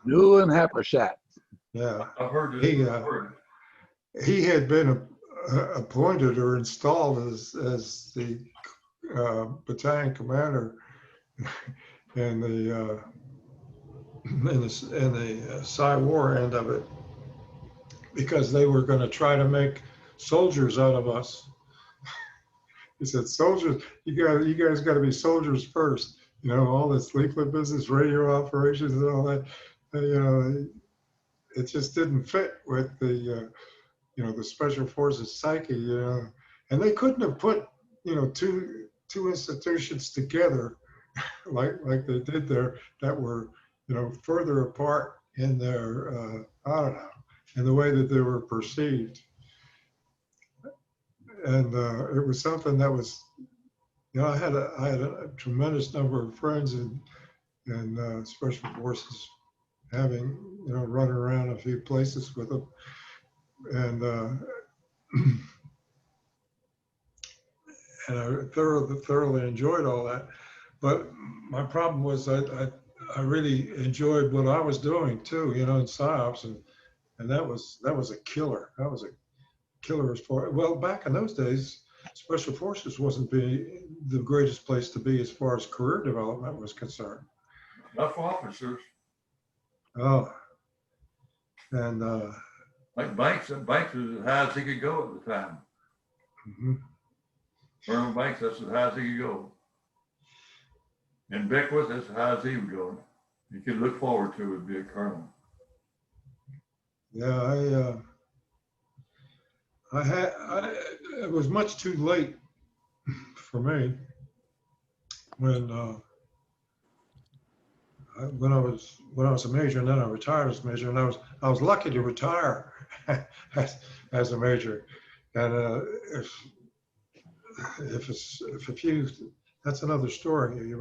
Newland Happersett. Yeah, I've heard this. he had been appointed or installed as the battalion commander in the Psy War end of it, because they were going to try to make soldiers out of us. He said, "Soldiers, you guys got to be soldiers first. You know, all this leaflet business, radio operations, and all that. You know, it just didn't fit with the the special forces psyche. You know, and they couldn't have put two institutions together like they did there that were further apart in their I don't know, in the way that they were perceived." And it was something that was, I had a tremendous number of friends in special forces, having run around a few places with them, and and I thoroughly enjoyed all that. But my problem was I really enjoyed what I was doing too, in PsyOps, and that was a killer. That was a killer as far, well, back in those days, special forces wasn't the greatest place to be as far as career development was concerned. Not for officers. Oh, and like Banks was as high as he could go at the time. mm-hmm. Colonel Banks, that's as high as he could go. And Beckwith, that's as high as he would go. You could look forward to it, be a colonel. Yeah, it was much too late for me when I was a major, and then I retired as a major, and I was lucky to retire as a major. And if you, that's another story.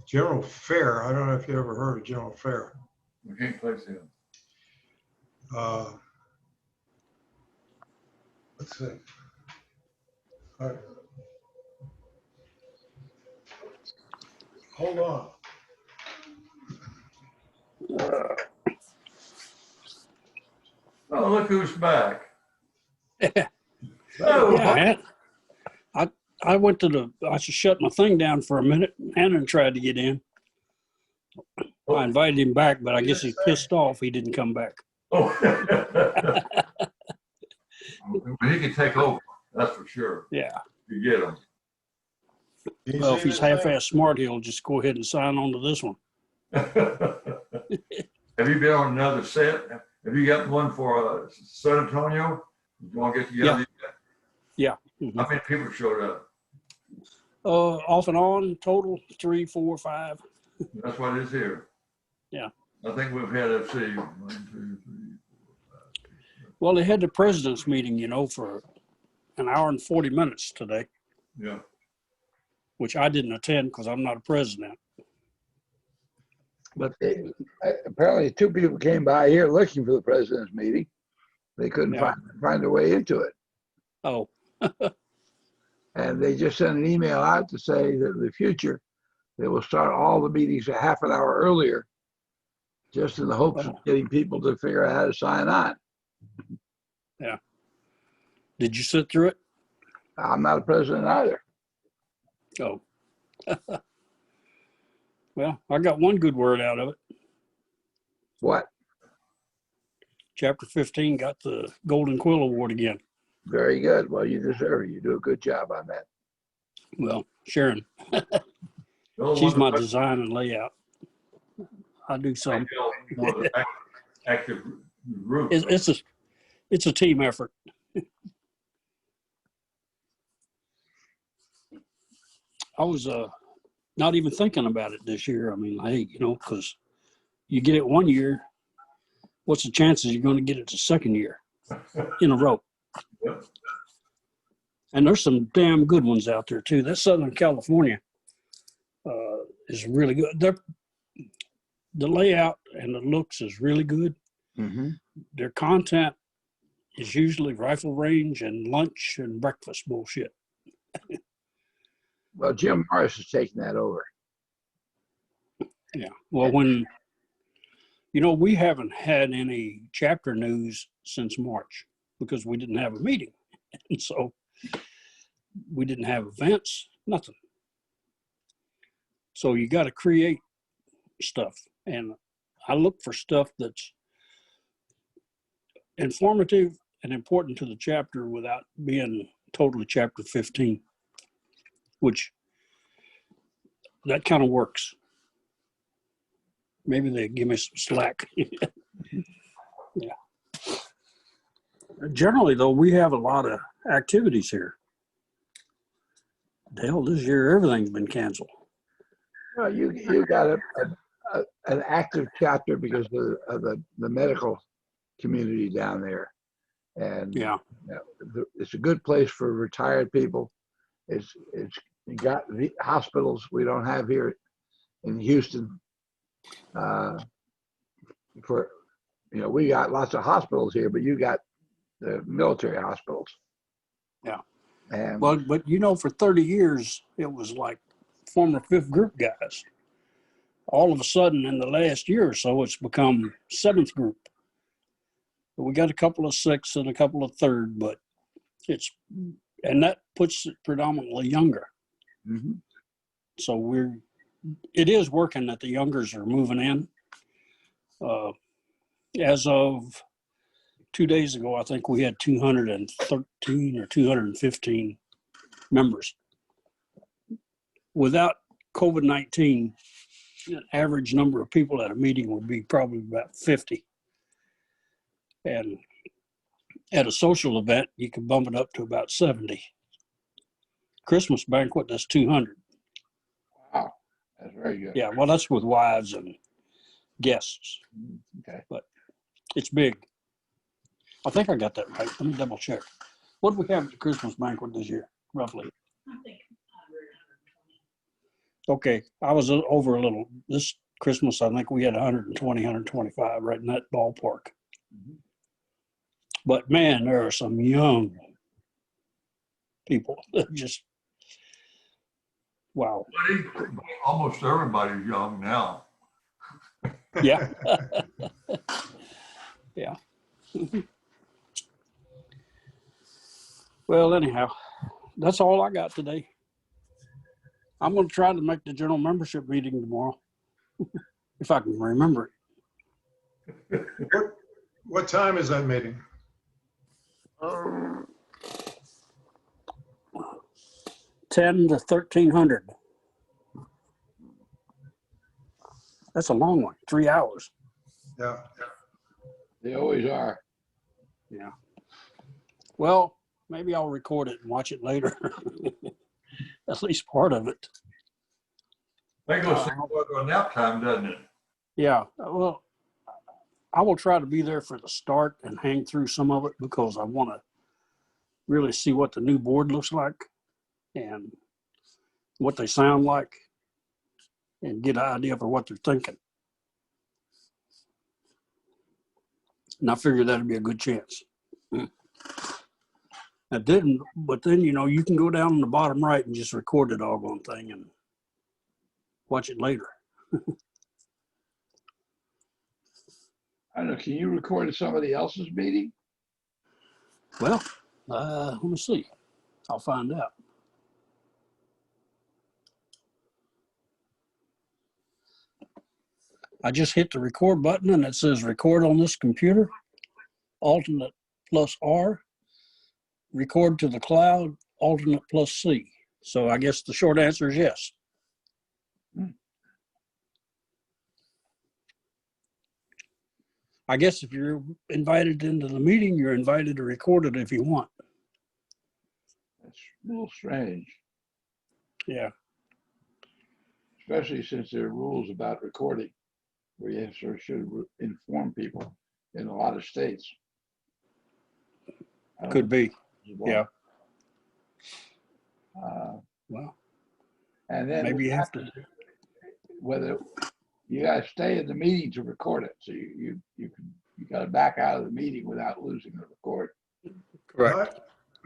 General Fair, I don't know if you ever heard of General Fair. We can't place him. Let's see. All right. Hold on. Oh, look who's back. Oh, yeah, I went to I should shut my thing down for a minute. Hannon tried to get in. I invited him back, but I guess he's pissed off he didn't come back. Oh. He can take over, that's for sure. Yeah. You get him. Well, if he's half-ass smart, he'll just go ahead and sign on to this one. Have you been on another set? Have you got one for San Antonio? You want to get together? Yeah. Mm-hmm. How many people showed up? Off and on, total 3, 4, 5. That's what it is here. Yeah. I think we've had, let's see, 1, 2, 3, 4, 5, 6, 7. Well, they had the president's meeting, for an hour and 40 minutes today. Yeah. Which I didn't attend because I'm not a president. But apparently 2 people came by here looking for the president's meeting. They couldn't find their way into it. Oh. And they just sent an email out to say that in the future, they will start all the meetings a half an hour earlier, just in the hopes of getting people to figure out how to sign on. Yeah. Did you sit through it? I'm not a president either. Oh. Well, I got one good word out of it. What? Chapter 15 got the Golden Quill Award again. Very good. Well, you deserve it. You do a good job on that. Well, Sharon. She's my design and layout. I do some. Active group. It's a team effort. I was not even thinking about it this year. I mean, hey, because you get it one year, what's the chances you're going to get it the second year in a row? Yep. And there's some damn good ones out there too. That Southern California is really good. The layout and the looks is really good. Mm-hmm. Their content is usually rifle range and lunch and breakfast bullshit. Well, Jim Morris is taking that over. Yeah. Well, when You know, we haven't had any chapter news since March because we didn't have a meeting. And so we didn't have events, nothing. So you got to create stuff. And I look for stuff that's informative and important to the chapter without being totally chapter 15, which that kind of works. Maybe they give me some slack. Yeah. Generally, though, we have a lot of activities here. Hell, this year everything's been canceled. Well, you got an active chapter because of the medical community down there, and Yeah. it's a good place for retired people. It's got the hospitals we don't have here in Houston. For we got lots of hospitals here, but you got the military hospitals. Yeah. And Well, but for 30 years, it was like former fifth group guys. All of a sudden, in the last year or so, it's become seventh group. We got a couple of sixth and a couple of third, but and that puts it predominantly younger. mm-hmm. So it is working that the youngers are moving in. As of 2 days ago, I think we had 213 or 215 members. Without COVID-19, an average number of people at a meeting would be probably about 50. And at a social event, you can bump it up to about 70. Christmas banquet, that's 200. Wow, that's very good. Yeah, well, that's with wives and guests. Okay. But it's big. I think I got that right. Let me double check. What do we have at the Christmas banquet this year, roughly? I think 100, 120. Okay, I was over a little. This Christmas, I think we had 120, 125, right in that ballpark. Mm-hmm. But man, there are some young people that just, wow. Almost everybody's young now. Yeah. Yeah. Well, anyhow, that's all I got today. I'm going to try to make the general membership meeting tomorrow, if I can remember it. What time is that meeting? 10 to 1300. That's a long one, 3 hours. Yeah. They always are. Yeah. Well, maybe I'll record it and watch it later. At least part of it. That goes on nap time, doesn't it? Yeah. Well, I will try to be there for the start and hang through some of it because I want to really see what the new board looks like and what they sound like and get an idea for what they're thinking. And I figured that'd be a good chance. I didn't, but then, you can go down on the bottom right and just record the doggone thing and watch it later. I don't know. Can you record somebody else's meeting? Well, let me see. I'll find out. I just hit the record button and it says record on this computer, alternate plus R, record to the cloud, alternate plus C. So I guess the short answer is yes. I guess if you're invited into the meeting, you're invited to record it if you want. That's a little strange, Yeah. especially since there are rules about recording where you should inform people in a lot of states. Could be. Yeah. Well, And then maybe you have to. whether you got to stay in the meeting to record it, so you got to back out of the meeting without losing the record. Correct.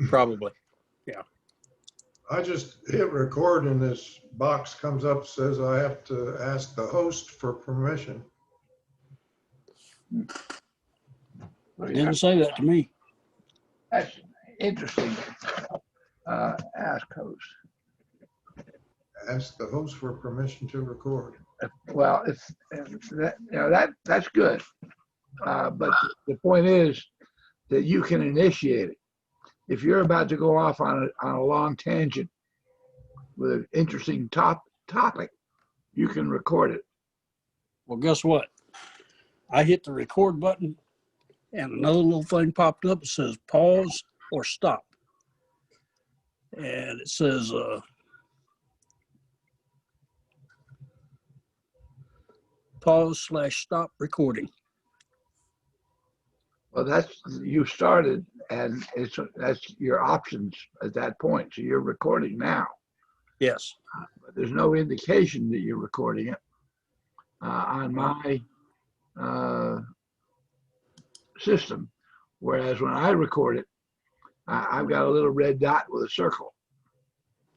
Probably. Yeah. I just hit record and this box comes up, says I have to ask the host for permission. Didn't say that to me. That's interesting. Ask host. Ask the host for permission to record. Well, if that, that's good. But the point is that you can initiate it. If you're about to go off on a long tangent with an interesting topic, you can record it. Well, guess what? I hit the record button and another little thing popped up that says pause or stop. And it says, pause/stop recording. Well, you started, and that's your options at that point. So you're recording now, Yes. but there's no indication that you're recording it on my system. Whereas when I record it, I've got a little red dot with a circle.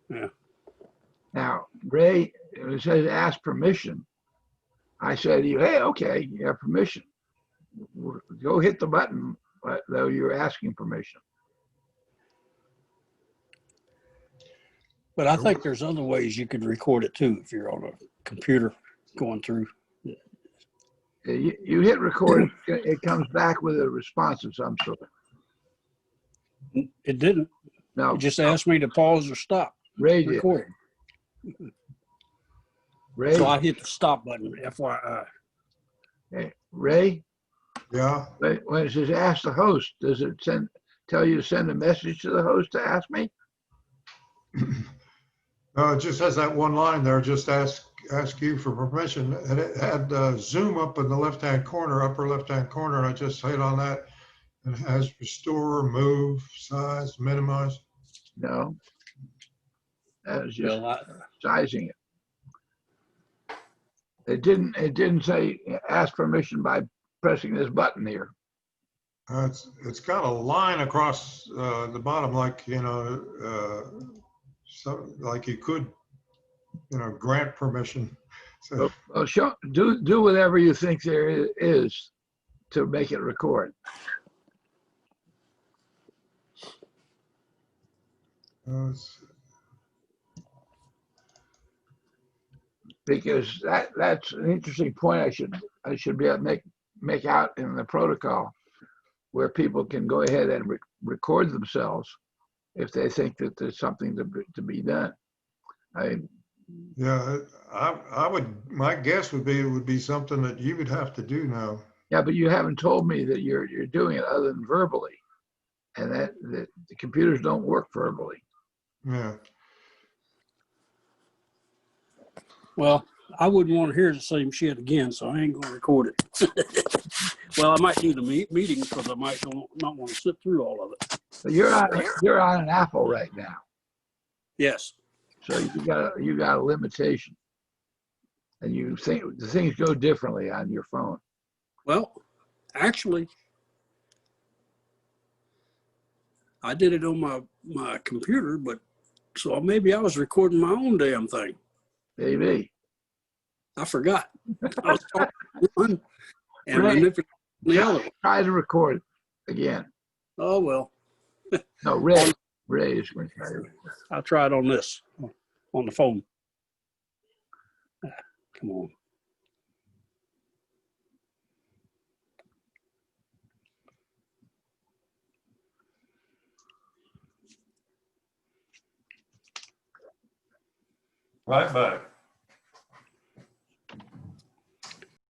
Yeah. Now, Ray, it says ask permission. I said to you, hey, okay, you have permission. Go hit the button, though you're asking permission. But I think there's other ways you could record it too if you're on a computer going through. You hit record, it comes back with a response of some sort. It didn't. No, It just asked me to pause or stop Ray did. recording. Ray, So I hit the stop button, FYI. hey, Ray, Yeah, when it says ask the host, does it tell you to send a message to the host to ask me? no, it just has that one line there, just ask you for permission. And it had Zoom up in the left-hand corner, upper left-hand corner, and I just hit on that. And it has restore, move, size, minimize. No, that was just Well, sizing it. It didn't say ask permission by pressing this button here. It's got a line across the bottom, like, so like you could, grant permission. So, Well, do whatever you think there is to make it record. Because that's an interesting point. I should be able to make out in the protocol where people can go ahead and record themselves if they think that there's something to be done. yeah, I would. My guess would be it would be something that you would have to do now. Yeah, but you haven't told me that you're doing it other than verbally, and that the computers don't work verbally. Yeah. well, I wouldn't want to hear the same shit again, so I ain't going to record it. Well, I might do the meeting because I might not want to sit through all of it. So you're on an Apple right now, Yes. so you got a limitation, and you think the things go differently on your phone. Well, actually, I did it on my computer, but so maybe I was recording my own damn thing. Maybe. I forgot. I was talking to one and Ray, manipulating the other one. try to record it again. Oh, well, No, Ray is going to try to. I'll try it on this, on the phone. Come on. Right back.